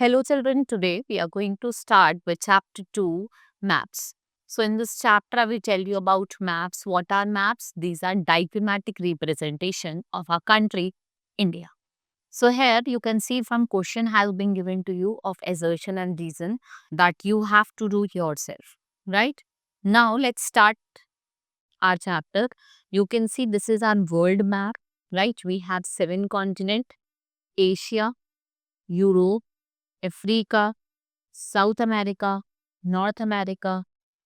Hello children, today we are going to start with chapter 2, maps. So in this chapter I will tell you about maps. What are maps? These are diagrammatic representation of our country, India. So here you can see from question has been given to you of assertion and reason that you have to do yourself, right? Now let's start our chapter. You can see this is our world map, right? We have 7 continents: Asia, Europe, Africa, South America, North America,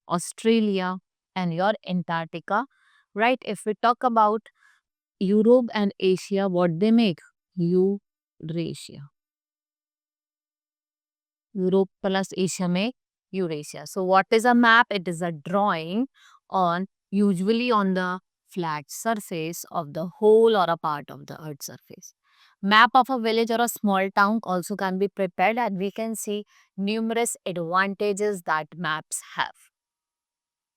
Australia, and your Antarctica, right? If we talk about Europe and Asia, what they make? Eurasia. Europe plus Asia make Eurasia. So what is a map? It is a drawing on usually on the flat surface of the whole or a part of the earth surface. Map of a village or a small town also can be prepared, and we can see numerous advantages that maps have.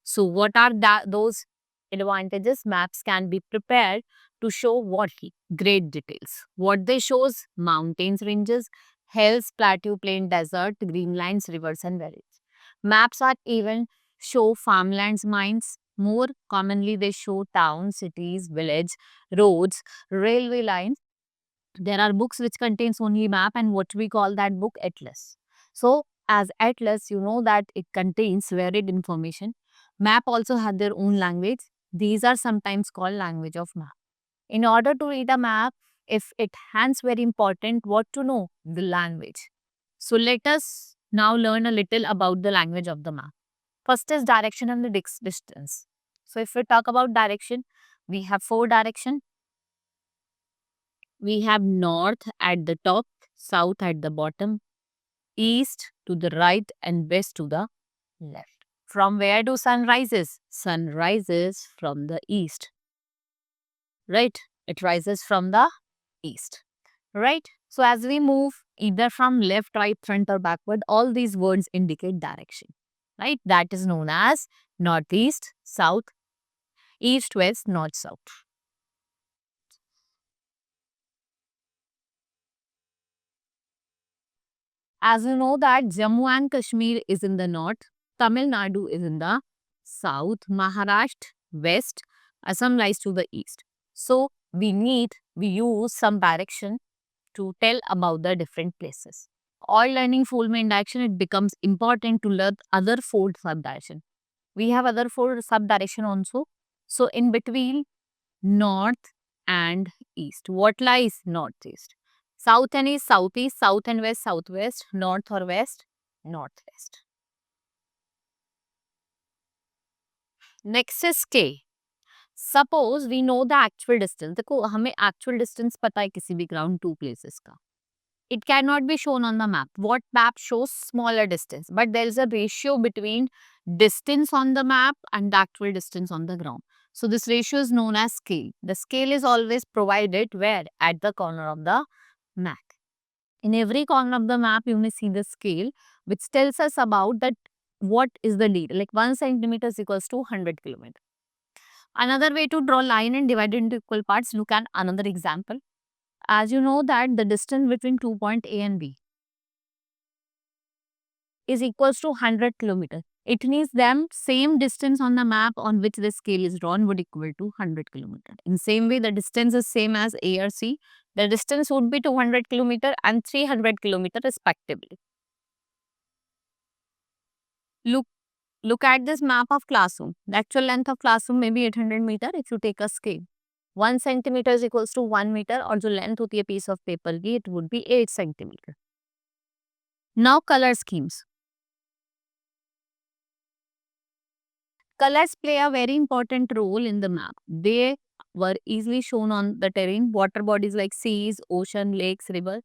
So what are those advantages? Maps can be prepared to show what? Great details. What they shows? Mountains, ranges, hills, plateau, plain, desert, green lines, rivers and valleys. Maps are even show farmlands, mines. More commonly they show towns, cities, village, roads, railway lines. There are books which contains only map, and what we call that book? Atlas. So as atlas, you know that it contains varied information. Map also have their own language. These are sometimes called language of map. In order to read a map, if it hence very important, what to know? The language. So let us now learn a little about the language of the map. First is direction and the distance. So if we talk about direction, we have 4 direction. We have north at the top, south at the bottom, east to the right and west to the left. From where do sun rises? Sun rises from the east, right? It rises from the east, right? So as we move either from left, right, front or backward, all these words indicate direction, right? That is known as northeast, south, east, west, north, south. As you know that Jammu and Kashmir is in the north, Tamil Nadu is in the south, Maharashtra west, Assam lies to the east. So we use some direction to tell about the different places. All learning full main direction, it becomes important to learn other 4 sub-direction. We have other 4 sub-direction also. So in between north and east, what lies? Northeast. South and east, southeast, south and west, southwest, north or west, northwest. Next is K. Suppose we know the actual distance. देखो हमें actual distance पता है किसी भी ground 2 places का. It cannot be shown on the map. What map shows smaller distance? But there is a ratio between distance on the map and the actual distance on the ground. So this ratio is known as scale. The scale is always provided where? At the corner of the map. In every corner of the map, you may see the scale, which tells us about that what is the lead. Like 1 centimeter is equals to 100 kilometers. Another way to draw line and divide it into equal parts, look at another example. As you know that the distance between 2 point A and B is equals to 100 kilometers. It means them same distance on the map on which the scale is drawn would equal to 100 kilometers. In same way, the distance is same as A or C. The distance would be 200 kilometers and 300 kilometers respectively. Look at this map of classroom. The actual length of classroom may be 800 meter if you take a scale. 1 centimeter is equals to 1 meter, और जो length होती है piece of paper की, it would be 8 centimeter. Now color schemes. Colors play a very important role in the map. They were easily shown on the terrain. Water bodies like seas, ocean, lakes, river,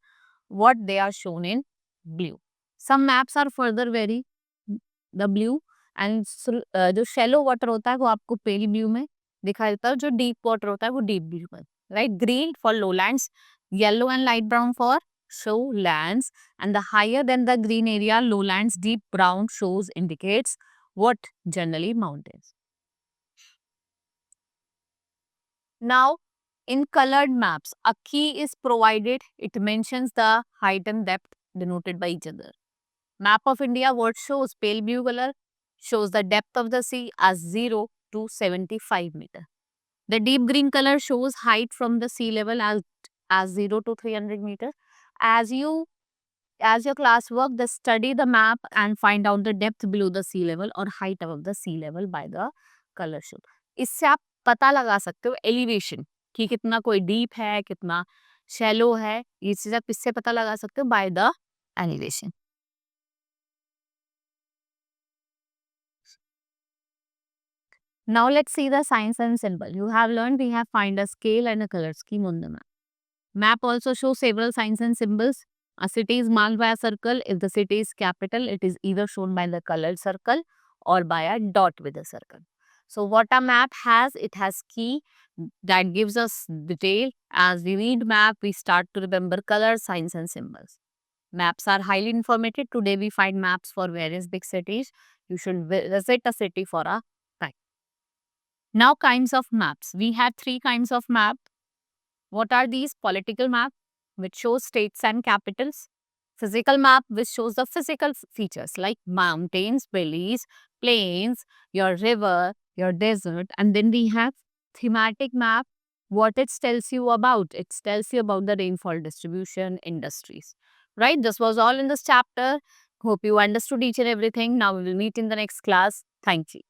what they are shown in blue. Some maps are further vary the blue, and जो shallow water होता है वो आपको pale blue में दिखाई देता है, जो deep water होता है वो deep blue में, right? Green for lowlands, yellow and light brown for showlands, and the higher than the green area, lowlands, deep brown shows indicates what? Generally mountains. Now, in colored maps, a key is provided. It mentions the height and depth. denoted by each other. Map of India, what shows? Pale blue color shows the depth of the sea as 0 to 75 meter. The deep green color shows height from the sea level as 0 to 300 meter. As you as your class work, just study the map and find out the depth below the sea level or height above the sea level by the color shown. इससे आप पता लगा सकते हो elevation कि कितना कोई deep है कितना शैलो है, ये चीज आप इससे पता लगा सकते हो by the elevation. Now let's see the signs and symbol. You have learned we have find a scale and a color scheme on the map. Map also shows several signs and symbols. A city is marked by a circle. If the city is capital, it is either shown by the colored circle or by a dot with a circle. So what a map has, it has key that gives us detail. As we read map, we start to remember colors, signs and symbols. Maps are highly informative. Today we find maps for various big cities. You should visit a city for a time. Now kinds of maps. We have three kinds of map. What are these? Political map, which shows states and capitals. Physical map, which shows the physical features like mountains, valleys, plains, your river, your desert. And then we have thematic map. What it tells you about? It tells you about the rainfall distribution, industries. Right? This was all in this chapter. Hope you understood each and everything. Now we will meet in the next class. Thank you.